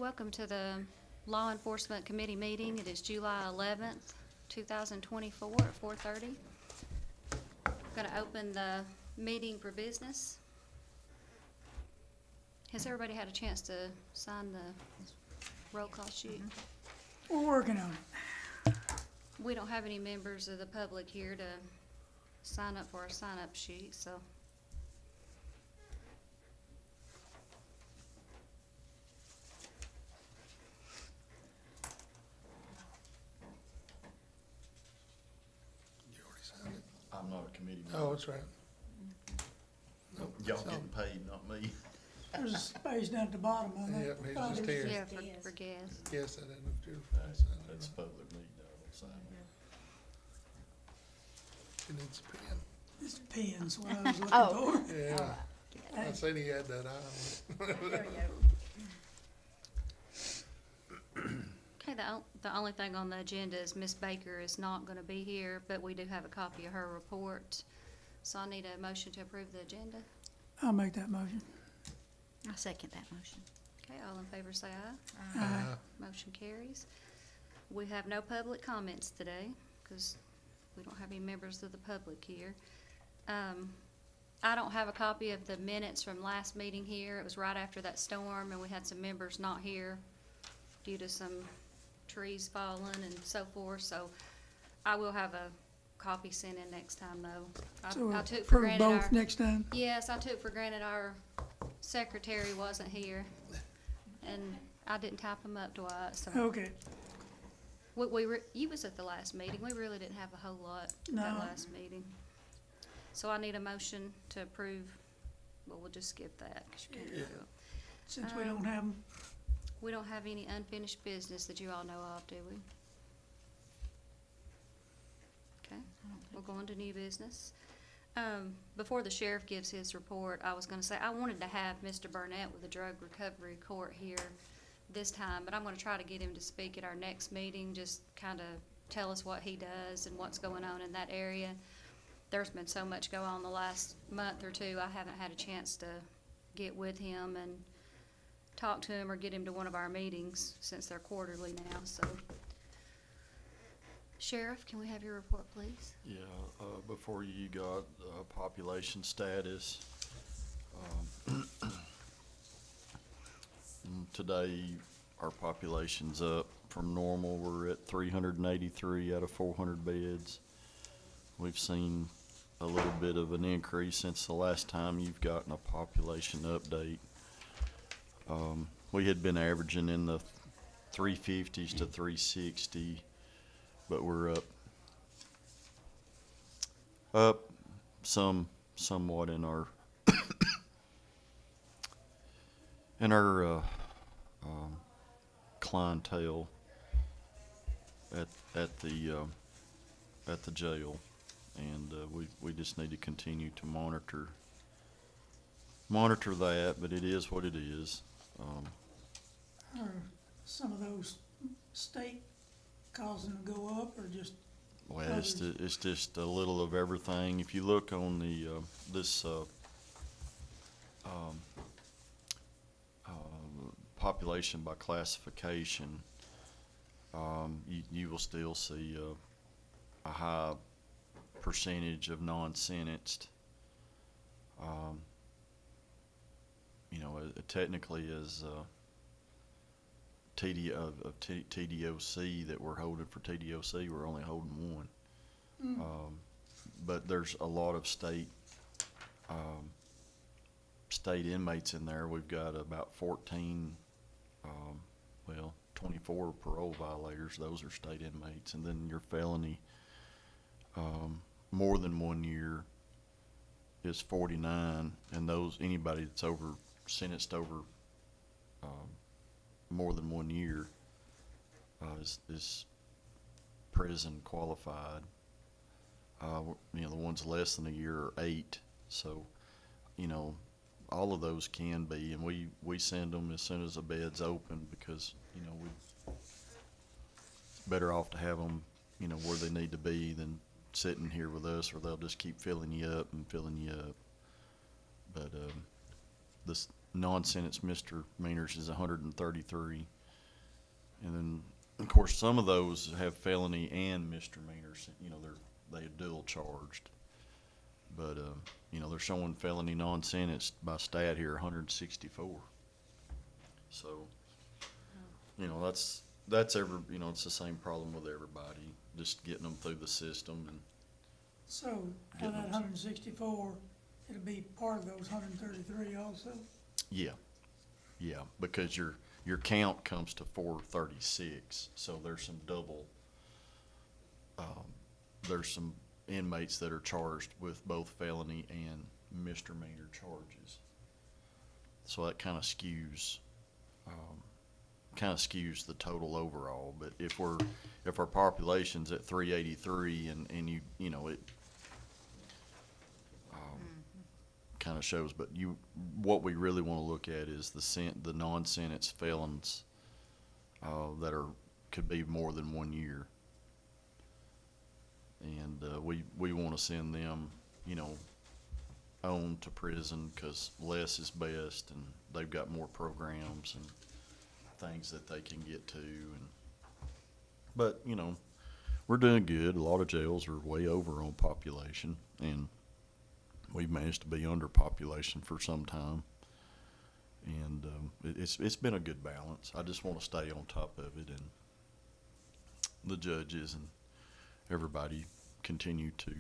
welcome to the Law Enforcement Committee meeting. It is July 11th, 2024 at 4:30. Going to open the meeting for business. Has everybody had a chance to sign the roll call sheet? We're working on it. We don't have any members of the public here to sign up for our sign-up sheet, so. You already signed it? I'm not a committee Oh, member. that's right. Nope, Y'all so- getting paid, not me. There's a space down at the bottom, I think. Yeah, he's Oh, just there's- here. Yeah, for gas. Yes, I didn't know if Jennifer had That's signed it. that's or not. public meeting, I will sign it. He needs a pen. It's pins, what I was looking Oh. for. Yeah, I Hey, seen he had that eye on it. Okay, the only thing on the agenda is Miss Baker is not gonna be here, but we do have a copy of her report. So I need a motion to approve the agenda. I'll make that motion. I second that motion. Okay, all in favor say aye. Aye. Motion carries. We have no public comments today, because we don't have any members of the public here. I don't have a copy of the minutes from last meeting here. It was right after that storm, and we had some members not here due to some trees falling and so forth, so I will have a copy sent in next time, though. So I we'll took for approve granted both our, next time? yes, I took for granted our secretary wasn't here, and I didn't type them up twice, so. Okay, You was at the last meeting, we really didn't have a whole lot at that No. last meeting. So I need a motion to approve, well, we'll just skip that, 'cause you can't do Yeah. it. since we don't have them, We don't have any unfinished business that you all know of, do we? Okay, we'll go on to new business. Before the sheriff gives his report, I was gonna say, I wanted to have Mr. Burnett with the Drug Recovery Court here this time, but I'm gonna try to get him to speak at our next meeting, just kinda tell us what he does and what's going on in that area. There's been so much go on the last month or two, I haven't had a chance to get with him and talk to him or get him to one of our meetings, since they're quarterly now, so. Sheriff, can we have your report, please? Yeah, before you got, population status. Today, our population's up from normal. We're at 383 out of 400 beds. We've seen a little bit of an increase since the last time you've gotten a population update. We had been averaging in the 350s to 360, but we're up somewhat in our clientele at the jail, and we just need to continue to monitor that, but it is what it is. are some of those state causing to go up, or just, Well, Others. it's just a little of everything. If you look on the, this, population by classification, you will still see, a high percentage of non-sentenced. You know, technically as, TDOC that we're holding for TDOC, we're only holding one. But there's a lot of state inmates in there. We've got about 14, 24 parole violators. Those are state inmates. And then your felony, more than 1 year is 49. And anybody that's sentenced over, more than 1 year, is prison qualified. You know, the ones less than a year are 8. So, you know, all of those can be, and we send them as soon as the bed's open, because, you know, we're better off to have them, you know, where they need to be than sitting here with us, or they'll just keep filling you up and filling you up. But non-sentence misdemeanors is 133. And then, of course, some of those have felony and misdemeanors, you know, they're dual charged. But, you know, they're showing felony non-sentenced by stat here, 164. So, you know, that's you know, it's the same problem with everybody, just getting them through the system. And So, out Getting of that them- 164, it'll be part of those 133 also? yeah, because your count comes to 436, so there's some there's some inmates that are charged with both felony and misdemeanor charges. So that kind of skews the total overall. But if our population's at 383 and you know it kind of shows, but what we really want to look at is the non-sentence felons that could be more than 1 year. And we want to send them, you know, on to prison, because less is best, and they've got more programs and things that they can get to. But you know, we're doing good. A lot of jails are way over on population, and we've managed to be under population for some time. And it's been a good balance. I just want to stay on top of it, and the judges and everybody continue to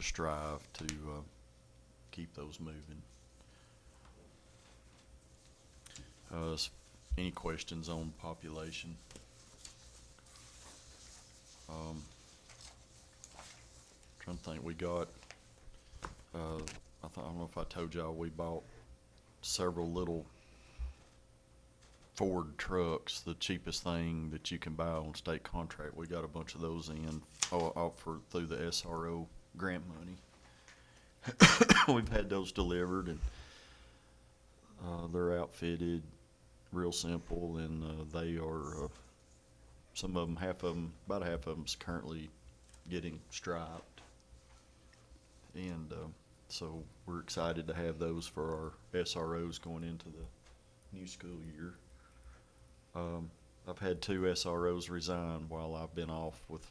strive to keep those moving. Any questions on population? Trying to think, we got I don't know if I told y'all, we bought several little Ford trucks, the cheapest thing that you can buy on state contract. We got a bunch of those in through the SRO grant money. We've had those delivered, and they're outfitted, real simple, and they are some of them, about half of them's currently getting striped, and so we're excited to have those for our SROs going into the new school year. I've had 2 SROs resign while I've been off with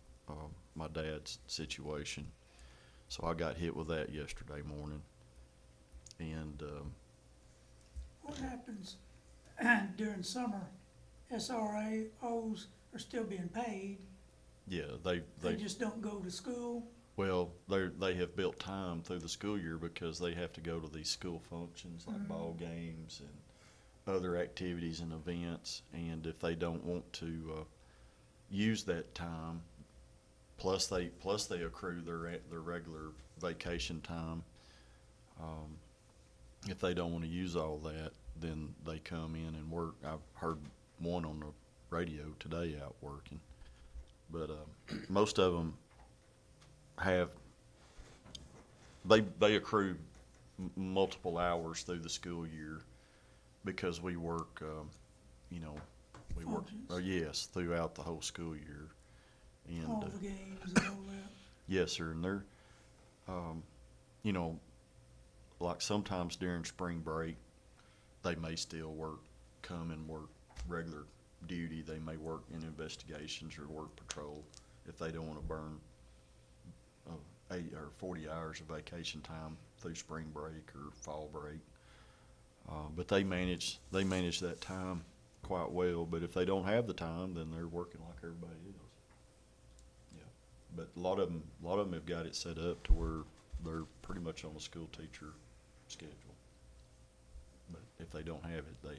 my dad's situation. So I got hit with that yesterday morning. And What happens during summer? SROs are still being paid, yeah, they they just don't go to school? well, they have built time through the school year because they have to go to these school functions like ball games and other activities and events. And if they don't want to use that time, plus they accrue their regular vacation time. If they don't want to use all that, then they come in and work. I've heard one on the radio today out working, but most of them they accrue multiple hours through the school year because we work, you know, we work, Functions. yes, throughout the whole school year. And All the games and all that? yes, sir, and they're, you know, like sometimes during spring break, they may still come and work regular duty. They may work in investigations or work patrol if they don't want to burn 8 or 40 hours of vacation time through spring break or fall break. But they manage that time quite well. But if they don't have the time, then they're working like everybody else. Yeah, but a lot of them have got it set up to where they're pretty much on a school teacher schedule. But if they don't have it, they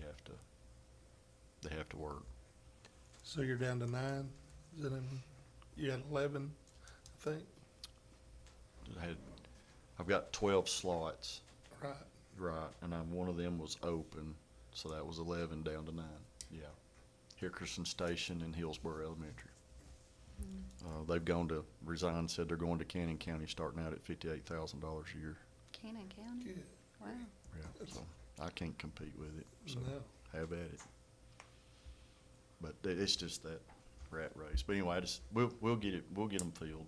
have to work. So you're down to 9? Is it you had 11, I think? I've got 12 slots, Right. right, and one of them was open, so that was 11 down to 9. Yeah, Hickerson Station and Hillsborough Elementary. They've gone to resign. Said they're going to Cannon County, starting out at $58,000 a year. Cannon County? Good. Wow. Yeah, so I can't compete with it. So No. have at it. But it's just that rat race. But anyway, we'll get it. We'll get them filled.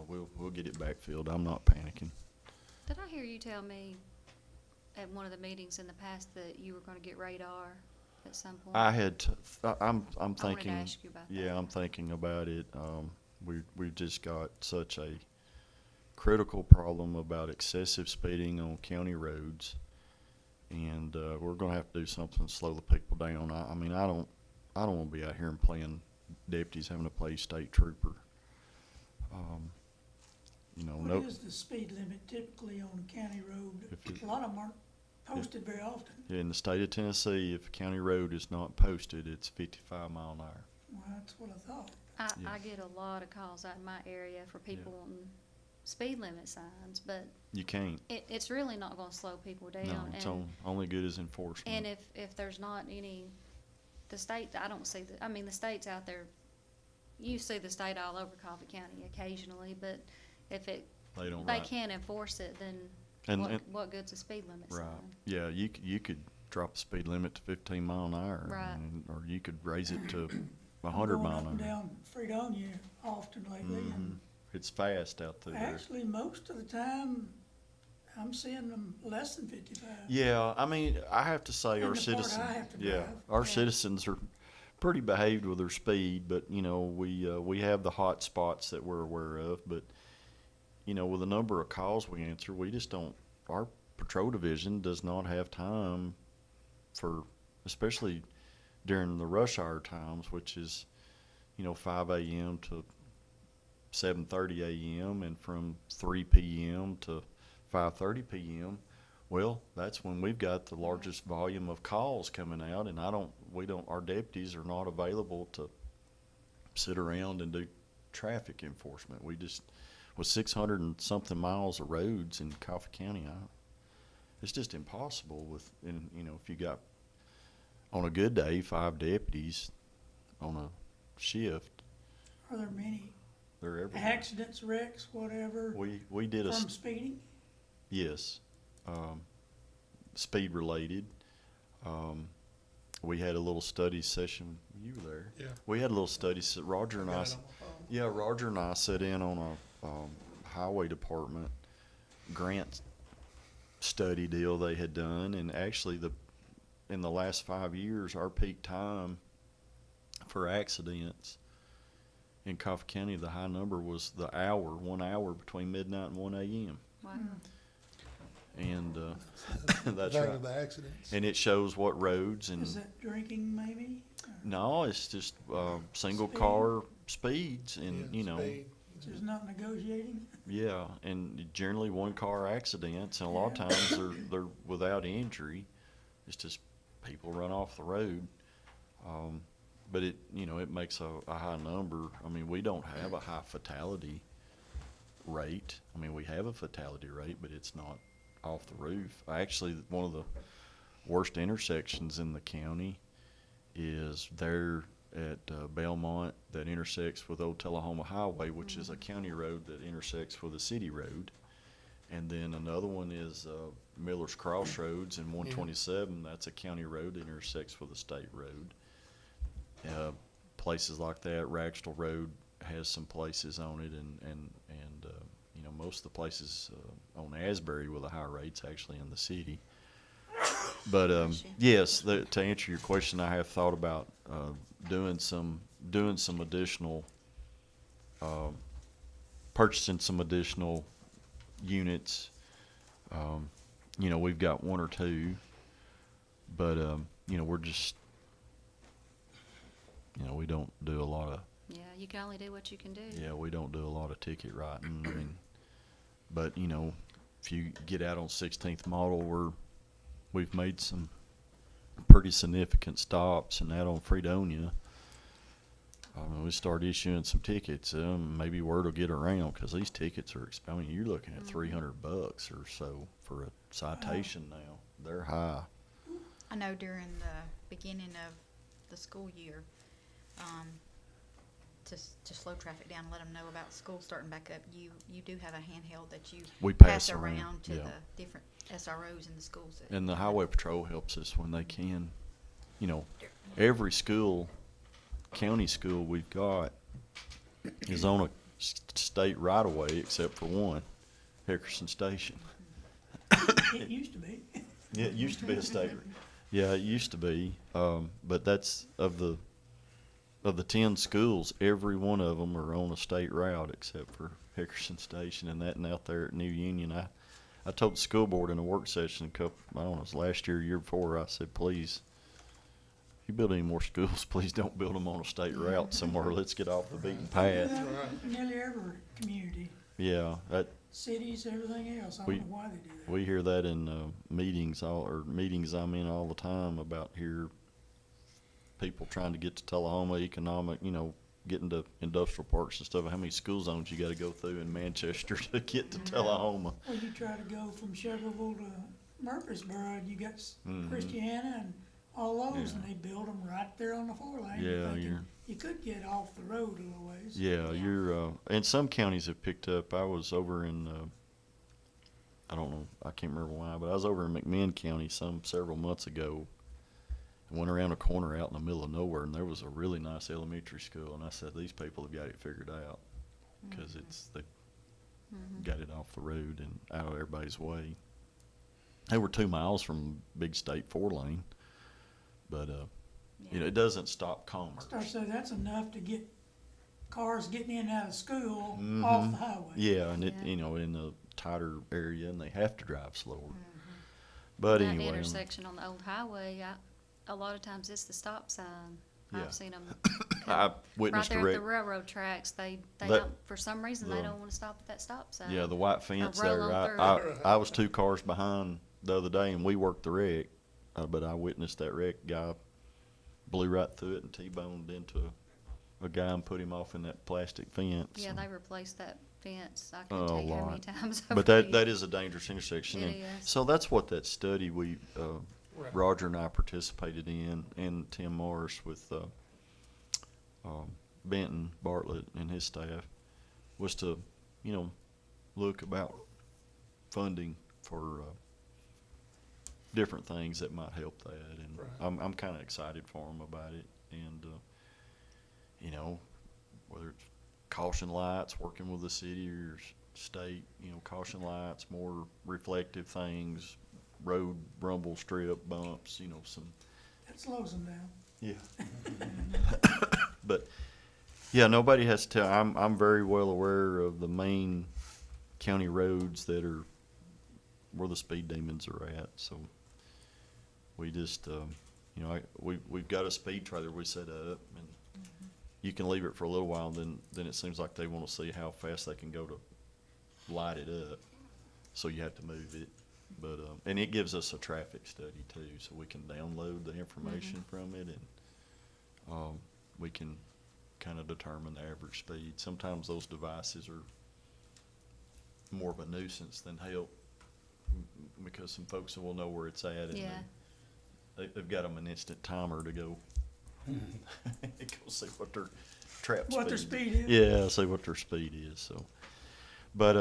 We'll get it backfilled. I'm not panicking. Did I hear you tell me at one of the meetings in the past that you were gonna get radar at some point? I had, I'm I wanted to thinking, ask you about that. yeah, I'm thinking about it. We've just got such a critical problem about excessive speeding on county roads. And, we're gonna have to do something to slow the people down. I mean, I don't wanna be out here and playing deputies having to play state trooper. You know, What no, is the speed limit typically on a county road? If it- A lot of them aren't posted very often. in the state of Tennessee, if a county road is not posted, it's 55 mile an hour. Well, that's what I thought. Yeah. I get a lot of calls out in my area for people wanting speed limit signs, but You can't. it's really not gonna slow people down. No, it's and- only good as enforcement. And if there's not any, the state, I don't see the, I mean, the state's out there, you see the state all over Coffee County occasionally, but if They don't they write. can't enforce it, then And- what good's a speed limit sign? Right, yeah, you could drop the speed limit to 15 mile an hour. Right. Or you could raise it to 100 mile Going up an and hour. down Fredonia often lately, Mhm. and It's fast out through there. actually, most of the time, I'm seeing them less than 55. Yeah, I mean, I have to say And our the part citizens, I have to yeah, drive. our Yeah. citizens are pretty behaved with their speed, but, you know, we have the hot spots that we're aware of, but, you know, with the number of calls we answer, we just don't, our patrol division does not have time for, especially during the rush hour times, which is, you know, 5 a.m. to 7:30 a.m. and from 3 p.m. to 5:30 p.m. Well, that's when we've got the largest volume of calls coming out, and our deputies are not available to sit around and do traffic enforcement. We just, with 600 and something miles of roads in Coffee County, it's just impossible with, and, you know, if you got, on a good day, 5 deputies on a shift, Are there many they're everywhere. accidents, wrecks, whatever, We did from speeding? yes, speed related. We had a little study session. You were there. Yeah. We had a little study. Roger and I. Got it on my phone. Yeah, Roger and I sat in on a highway department grant study deal they had done, and actually in the last 5 years, our peak time for accidents in Coffee County, the high number was 1 hour between midnight and 1 a.m. Wow. And that's Back right. to the accidents. And it shows what roads and Is that drinking maybe? Or no, it's just single Speed. car speeds, and Yeah, you know. speed. Just not negotiating? Yeah, and generally one car accidents, and a lot of Yeah. times they're without injury. It's just people run off the road. But it, you know, it makes a high number. I mean, we don't have a high fatality rate. I mean, we have a fatality rate, but it's not off the roof. Actually, one of the worst intersections in the county is there at Belmont that intersects with Old Tullahoma Highway, which is a county road that intersects with a city road. And then another one is Miller's Crossroads and 127. That's a county road that intersects with a state road. Places like that, Ragsdale Road has some places on it, and you know, most of the places on Asbury with the high rates actually in the city. But yes, to answer your question, I have thought about doing some additional, purchasing some additional units. You know, we've got 1 or 2, but you know, we're just, you know, we don't do a lot of, Yeah, you can only do what you can do. yeah, we don't do a lot of ticket writing. I mean, but you know, if you get out on 16th model, we've made some pretty significant stops, and that on Fredonia. We start issuing some tickets. Maybe word will get around, because these tickets are expensive. You're looking at $300 or so for a citation now. They're high. I know during the beginning of the school year, to slow traffic down, let them know about school starting back up, you do have a handheld that you We pass pass around, around to yeah. the different SROs in the schools. that- And the highway patrol helps us when they can. You know, every school, county school we've got is on a state right of way except for one, Hickerson Station. It used to be. Yeah, it used to be a state. Yeah, it used to be, but that's of the 10 schools, every one of them are on a state route except for Hickerson Station and that, and out there at New Union. I told the school board in a work session I don't know, it was last year, year before, I said, please, if you build any more schools, please don't build them on a state route somewhere. Let's get off the beaten path. Nearly every community, Yeah, cities, everything else, I We- don't know why they do that. we hear that in meetings meetings I'm in all the time about here people trying to get to Tullahoma economic, getting to industrial parks and stuff. How many school zones you got to go through in Manchester to get to Tullahoma? Well, you try to go from Chevrolet to Murfreesboro, and you got Mhm. Christiana and all those, and Yeah. they build them right there on the 4 lane. Yeah, You're thinking you're- you could get off the road a little ways. Yeah, Yeah. you're. And some counties have picked up. I was over in. I don't know. I can't remember why, but I was over in McMinn County several months ago. And went around a corner out in the middle of nowhere, and there was a really nice elementary school. And I said, these people have got it figured out because they got it off the road and out of everybody's way. They were 2 miles from big state 4 lane, but it doesn't stop commerce. So that's enough to get cars getting in and out of school Mhm. off the highway. Yeah, and it Yeah. in a tighter area, and they have to drive slower. But That anyway, intersection on the old highway, a lot of times it's the stop sign. Yeah. I've seen them. I Right witnessed there a at wreck. the railroad tracks, they That- don't, for some reason, they the- don't wanna stop at that stop sign. Yeah, the white fence roll there. on through. I was 2 cars behind the other day, and we worked the wreck. But I witnessed that wreck. Guy blew right through it and T-boned into a guy and put him off in that plastic fence. Yeah, and- they replaced that fence, I Oh, couldn't tell you how many lot. times. But over that the is a dangerous intersection. It and is. So that's what that study Right. Roger and I participated in, and Tim Morris with Benton Bartlett and his staff, was to, look about funding for different things that might help that. And Right. I'm kind of excited for them about it. And, whether it's caution lights, working with the city or state, caution lights, more reflective things, road rumble strip bumps, some. That slows them down. Yeah. But, yeah, nobody has to tell. I'm very well aware of the main county roads that are where the speed demons are at. So we just, we've got a speed trailer we set up, and you can leave it for a little while, then it seems like they want to see how fast they can go to light it up. So you have to move it. But and it gives us a traffic study too, so we can download the information from it, and we can kind of determine the average speed. Sometimes those devices are more of a nuisance than help, because some folks will know where it's at, and Yeah. they've got them an instant timer to go go see what their trap What their speed speed is. Yeah, see what their speed is. So, but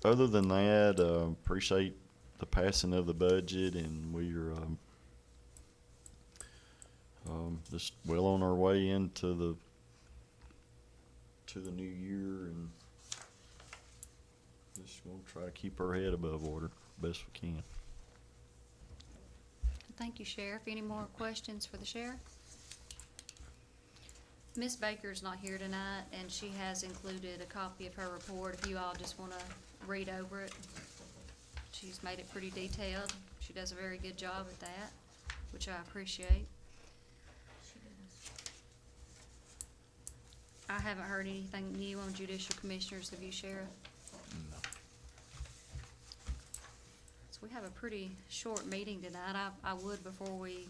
other than that, appreciate the passing of the budget, and we're just well on our way into the new year, and just gonna try to keep our head above water best we can. Thank you, Sheriff. Any more questions for the sheriff? Miss Baker's not here tonight, and she has included a copy of her report, if you all just wanna read over it. She's made it pretty detailed. She does a very good job at that, which I appreciate. I haven't heard anything new on judicial commissioners, have you, Sheriff? No. So we have a pretty short meeting tonight. I would, before we,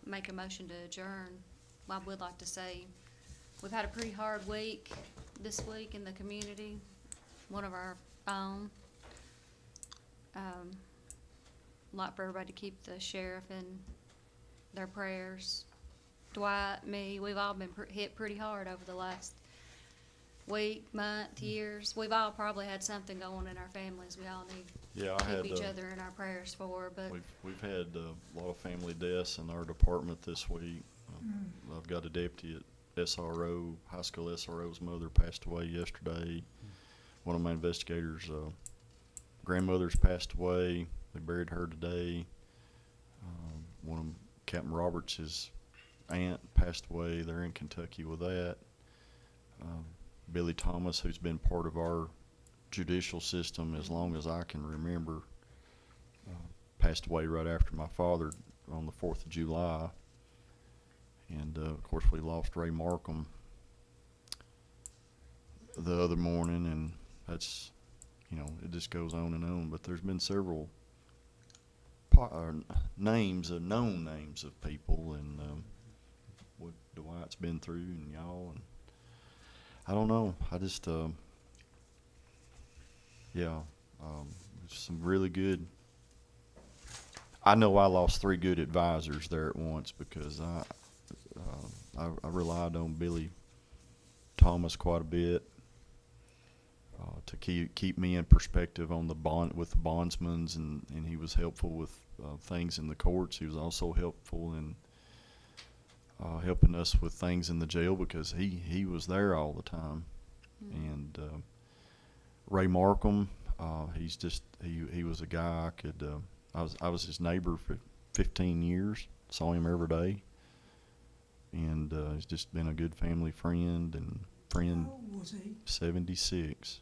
make a motion to adjourn, I would like to say, we've had a pretty hard week this week in the community, one of our own. Like for everybody to keep the sheriff in their prayers. Dwight, me, we've all been hit pretty hard over the last week, month, years. We've all probably had something going in our families we all need Yeah, I to had keep each other in our prayers for, but we've had a lot of family deaths in our department this week. I've got a deputy at SRO, high school SRO's mother passed away yesterday. One of my investigators' grandmother's passed away. They buried her today. Captain Roberts' aunt passed away. They're in Kentucky with that. Billy Thomas, who's been part of our judicial system as long as I can remember, passed away right after my father on the 4th of July. And, of course, we lost Ray Markham the other morning, and that's, you know, it just goes on and on. But there's been several known names of people, and what Dwight's been through, and y'all, and I don't know. I just, some really good. I know I lost 3 good advisors there at once because I relied on Billy Thomas quite a bit to keep me in perspective on the bondsmans, and he was helpful with things in the courts. He was also helpful in helping us with things in the jail because he was there all the time. And Ray Markham, he was a guy I could. I was his neighbor for 15 years. Saw him every day, and he's just been a good family friend and friend. How old was he, 76.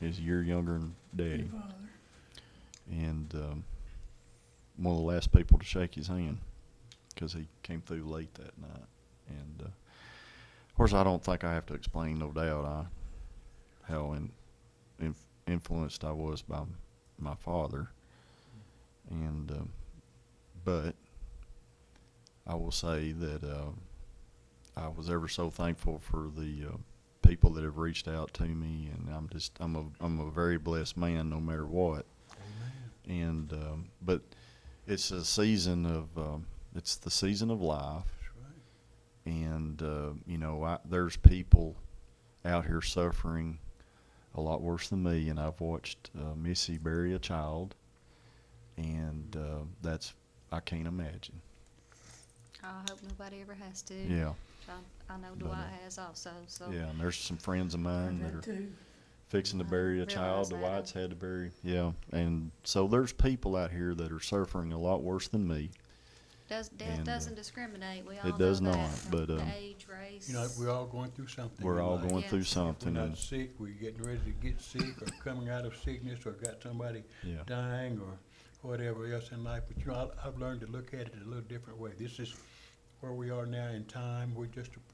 He's a year younger than your Daddy, father? and one of the last people to shake his hand because he came through late that night. And of course, I don't think I have to explain, no doubt, how influenced I was by my father. And but I will say that I was ever so thankful for the people that have reached out to me, and I'm a very blessed man no matter what. Amen. And but it's a season of it's the season of life. That's right. And you know, there's people out here suffering a lot worse than me, and I've watched Missy bury a child, and I can't imagine. I hope nobody ever has to. Yeah, I know But, Dwight has also, so. yeah. And there's some friends of mine that That are too. fixing to I bury a realize child. that. Dwight's had to bury. Yeah, and so there's people out here that are suffering a lot worse than me. Death And, doesn't discriminate, we all it know does that, not, from but, the age, race. You know, we're all going through something. We're in all life. going through Yes. If we're something. not And, sick, we're getting ready to get sick, or coming out of sickness, or got somebody yeah, dying, or whatever else in life. But you know, I've learned to look at it a little different way. This is where we are now in time.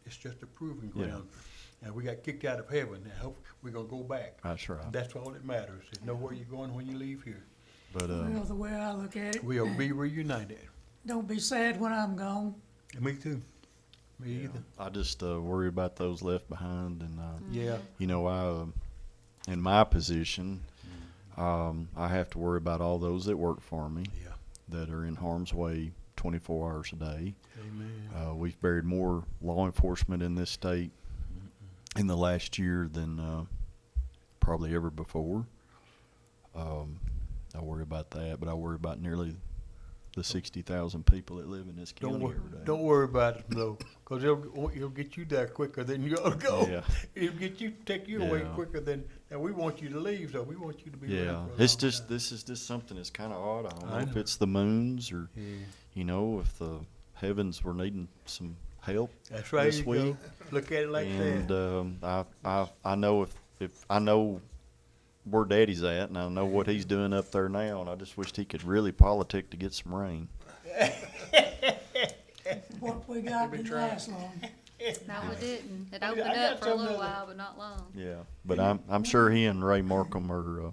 It's just a proving Yeah. ground. And we got kicked out of heaven. I hope we're gonna go back. that's right. That's all that matters. Is know where you're going when you leave here. But Well, the way I look at it, We'll be reunited. don't be sad when I'm gone. Me too. Me yeah, either. I just worry about those left behind, and Yeah. you know, in my position, I have to worry about all those that work for me Yeah. that are in harm's way 24 hours a day. Amen. We've buried more law enforcement in this state in the last year than probably ever before. I worry about that, but I worry about nearly the 60,000 people that live in this Don't county worry. every day. Don't worry about it though, 'cause it'll get you there quicker than you'll go. Yeah. It'll take you away Yeah. quicker than. And we want you to leave, so we want you to be. Yeah, around for a it's long just time. this is just something that's kind of odd. I don't know I if know. it's the moons or Yeah. you know if the heavens were needing some help That's right. this You week. go. Look at it like And that. I know if I know where Daddy's at, and I know what he's doing up there now, and I just wished he could really politic to get some rain. What we got didn't last long. No, it didn't. It I opened got up for a some little other- while, but not long. Yeah, but I'm sure he and Ray Markham are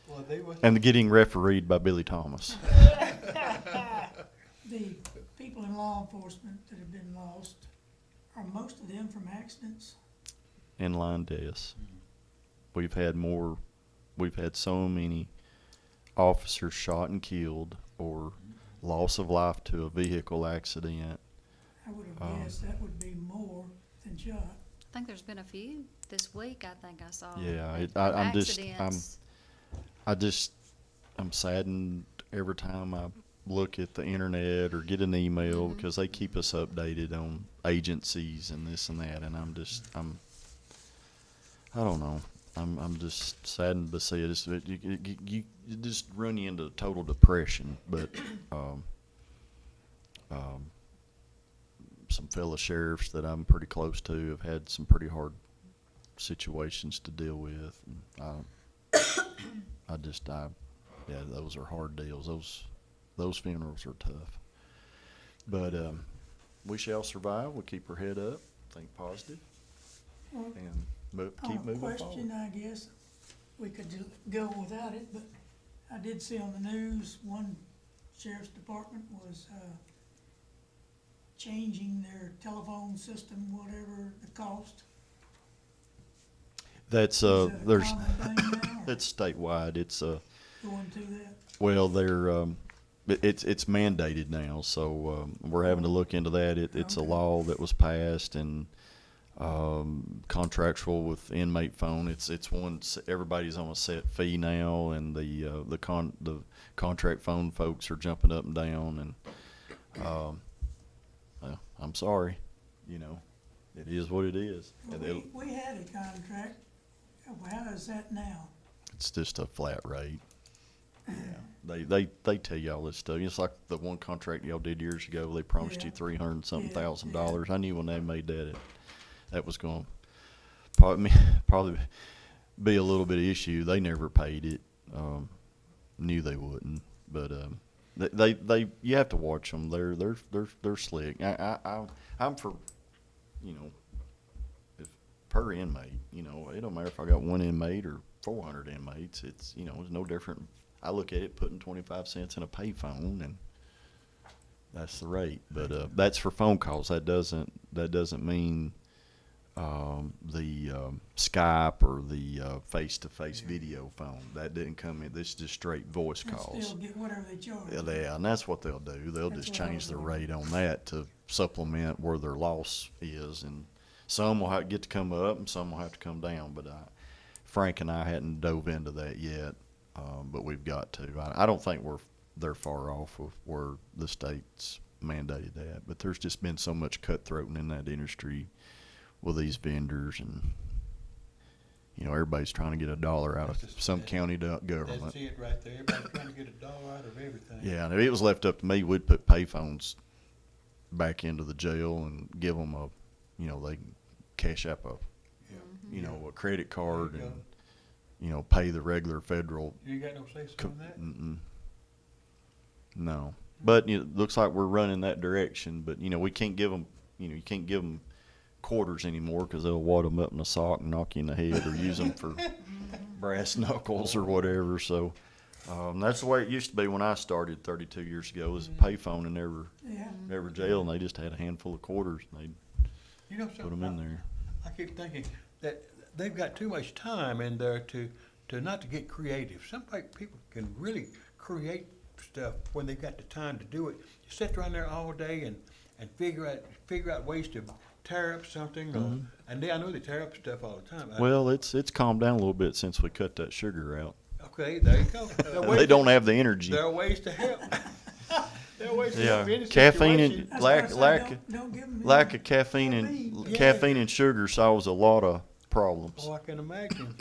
Well, they was. and getting refereed by Billy Thomas. The people in law enforcement that have been lost, are most of them from accidents? Inline deaths. We've had so many officers shot and killed or loss of life to a vehicle accident. I would have guessed that would be more than shot. I think there's been a few this week, I think I saw. Yeah, of I'm I'm saddened every time I look at the internet or get an email Mhm. because they keep us updated on agencies and this and that, and I don't know. I'm just saddened to see it. You just run you into total depression. But some fellow sheriffs that I'm pretty close to have had some pretty hard situations to deal with. And yeah, those are hard deals. Those funerals are tough. But we shall survive. We'll keep our head up, think positive, Well, and keep on a moving question, forward. I guess, we could go without it, but I did see on the news, one sheriff's department was, changing their telephone system, whatever the cost. That's Is that a there's common thing now, or it's statewide. It's going to that? well, it's mandated now, so we're having to look into that. It's a Okay. law that was passed and contractual with inmate phone. It's everybody's on a set fee now, and the contract phone folks are jumping up and down. And well, I'm sorry, it is what it is. Well, we had a contract, how is that now? It's just a flat rate. Yeah, they tell you all this stuff. It's like the one contract y'all did years ago. They promised you Yeah. 300 something Yeah, thousand yeah. dollars. I knew when they made that was going to probably be a little bit of issue. They never paid it. Knew they wouldn't, but they you have to watch them. They're slick. I'm for if per inmate. It don't matter if I got one inmate or 400 inmates. It's it's no different. I look at it putting 25 cents in a payphone, and that's the rate. But that's for phone calls. That doesn't mean the Skype or the face-to-face video phone. That didn't come in. This is just straight voice And calls. still get whatever they charge. Yeah, and that's what they'll do. They'll That's just what I change was the wondering. rate on that to supplement where their loss is, and some will get to come up, and some will have to come down. But Frank and I hadn't dove into that yet, but we've got to. I don't think they're far off of where the state's mandated that, but there's just been so much cutthroating in that industry with these vendors, and everybody's trying to get a dollar out of That's just- some county government. That's it right there. Everybody's trying to get a dollar out of everything. Yeah, and if it was left up to me, we'd put payphones back into the jail and give them they can cash up Yeah. a credit card There you and, pay the regular federal. You ain't got no say so on that? No, but it looks like we're running that direction. But we can't give them, you can't give them quarters anymore because they'll wad them up in a sock and knock you in the head, or use them for brass knuckles or whatever. So that's the way it used to be when I started 32 years ago. It was a payphone in Yeah, every jail, and they just had a handful of quarters, and they'd You know put them in something? there. I keep thinking that they've got too much time in there to not to get creative. Some people can really create stuff when they've got the time to do it. You sit around there all day and figure out ways to tear up something, and I know they tear up stuff all the time. Well, it's calmed down a little bit since we cut that sugar out. Okay, there you go. There are ways They don't have the energy. There are ways to help. There are ways to help Yeah, any caffeine situation. and that's what I lack said, don't give them. lack of caffeine and sugar solves a lot of problems. Oh, I can imagine.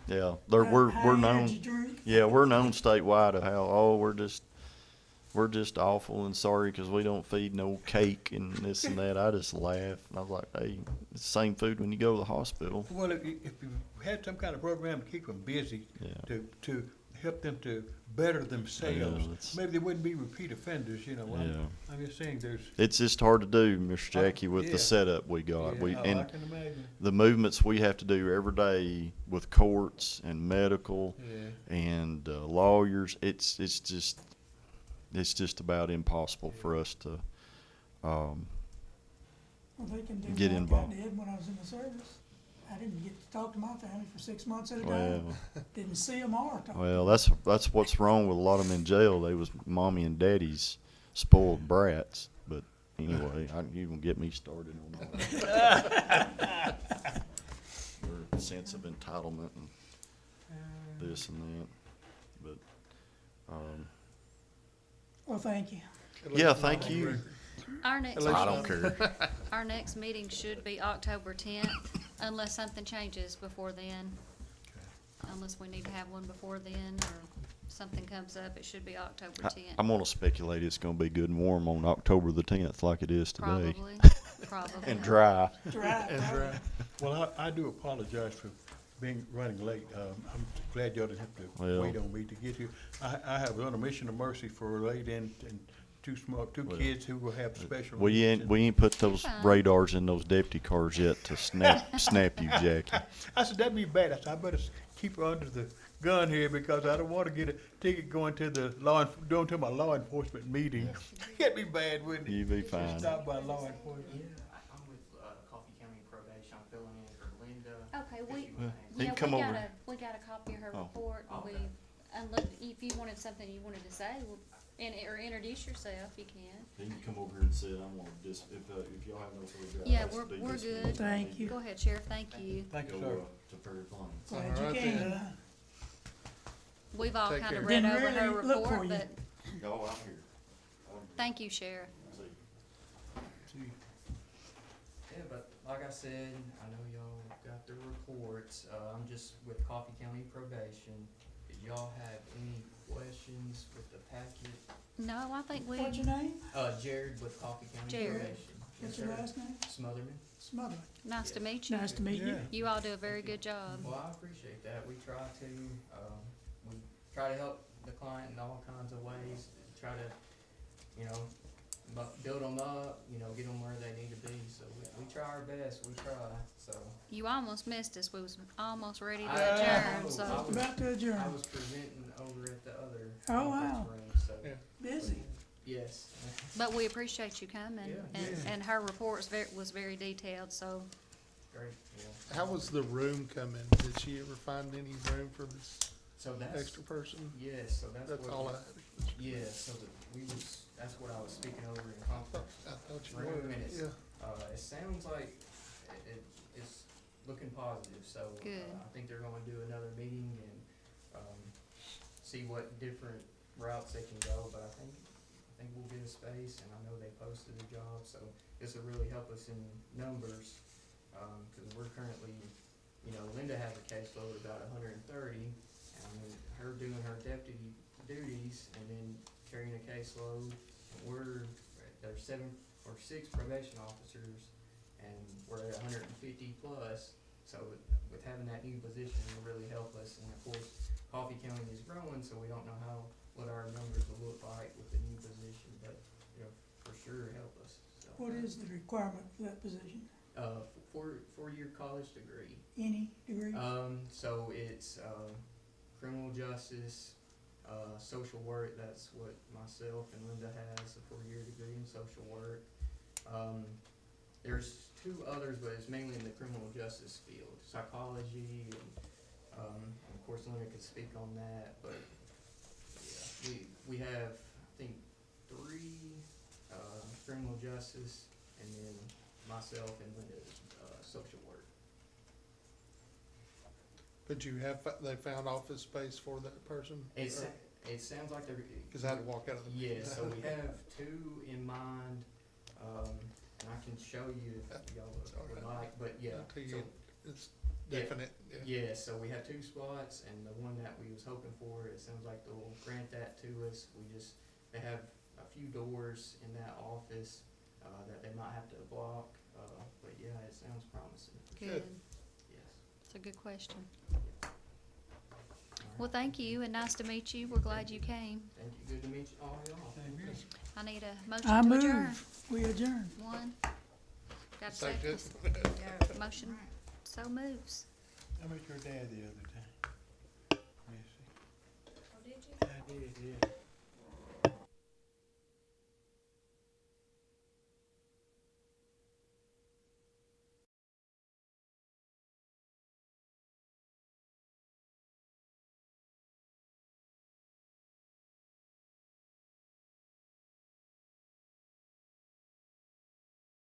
Yeah, we're known. Drink. Yeah, we're known statewide of how we're just awful and sorry because we don't feed no cake and this and that. I just laugh, and I was like, hey, it's the same food when you go to the hospital. Well, if you had some kind of program to keep them busy, Yeah. to help them to better themselves, it's- maybe they wouldn't be repeat offenders. Yeah. I'm just saying there's. It's just hard to do, Mr. Jackie, with yeah. the setup we got. Yeah, I And can imagine. the movements we have to do every day with courts and medical Yeah. and lawyers, it's just about impossible for us to. Well, they can do Get like involved. I did when I was in the service. I didn't get to talk to my family for 6 months at a Well, time. Didn't see them or talk. well, that's what's wrong with a lot of them in jail. They was mommy and daddy's spoiled brats. But anyway, you gonna get me started on that. Their sense of entitlement and this and that. But Well, thank you. yeah, thank you. Our next I meeting, don't care. our next meeting should be October 10th, unless something changes before then. Unless we need to have one before then, or something comes up, it should be October I- 10th. I'm gonna speculate it's gonna be good and warm on October the 10th like it is today. Probably, probably. And dry. Dry, And right? dry. Well, I do apologize for running late. I'm glad y'all didn't have to Well- wait on me to get here. I have on a mission of mercy for late and two Well, kids who will have special. We needs. ain't put those Fine. radars in those deputy cars yet to snap you, Jackie. I said, that'd be bad. I said, I better keep her under the gun here because I don't want to get a ticket going to going to my law enforcement meeting. That'd be bad, wouldn't it? You be fine. Stop by law enforcement. I'm with Coffee County Probation. I'm filling in for Linda. Okay, If we, you wanna He yeah, can come over. we got a copy of her Oh. report, and we, Okay. unless, if you wanted something you wanted to say, or introduce yourself, you can. He can come over here and sit, I'm gonna just, if y'all have no further. Yeah, we're good. Thank you. Go ahead, Sheriff, thank you. Thank you, Go, sir. to Prairie Plains. Glad All you right came. then. We've all Take kinda care. read Didn't over her really look for report, you. but Oh, I'm here. thank you, Sheriff. See. Yeah, but like I said, I know y'all got the reports. I'm just with Coffee County Probation. Did y'all have any questions with the packet? No, I think we, What's your name? Jared with Coffee County Jared. Probation. What's Yes, your sir. last name? Smotherman. Smotherman. nice to meet you. Nice to meet you. Yeah. You all do a very good job. Well, I appreciate that. We try to, we try to help the client in all kinds of ways, try to, build them up, get them where they need to be. So we try our best, we try, so. You almost missed us, we was almost ready to I adjourn, know. so. I was- About to I adjourn. was presenting over at the other Oh, wow. conference room, so, Yeah. Busy. yes. But we appreciate you coming, Yeah. and her report was very detailed, so Great, How was the room coming? Did she ever find any room for this So that's, extra person? yes, so that's That's what. all I had. Yeah, so that's what I was speaking over in I conference. thought you Room were, and it's- yeah. It sounds like it's looking positive, so. Good. I think they're gonna do another meeting and, see what different routes they can go, but I think we'll get a space, and I know they posted a job, so this will really help us in numbers, cause we're currently, Linda has a caseload of about 130, and I mean, her doing her deputy duties and then carrying a caseload, there's 7 or 6 probation officers, and we're at 150 plus, so with having that new position will really help us, and of course, Coffee County is growing, so we don't know what our numbers will look like with the new position, but, for sure help us, so. What is the requirement for that position? 4-year college degree. Any degree? So it's, criminal justice, social work, that's what myself and Linda has, a 4-year degree in social work. There's 2 others, but it's mainly in the criminal justice field, psychology, and of course Linda could speak on that, but, yeah, we have, I think, 3, criminal justice, and then myself and Linda, social work. But they found office space for that person? It sounds like they're. Cause I had to walk out of the. Yeah, so we have 2 in mind, and I can show you if y'all would like, but yeah. Until So, you, it's Yeah. definite, yeah. yeah, so we have 2 spots, and the one that we was hoping for, it sounds like they'll grant that to us. They have a few doors in that office, that they might have to block, but yeah, it sounds promising. Good, Yes. it's a good question. All right. Well, thank you, and nice to meet you, we're glad you came. Thank you, good to meet you all y'all. I need a motion I to adjourn. move, we adjourn. One. Got a Second. second? Motion, so moves. I met your dad the other time. Missy. Oh, did you? I did, yeah.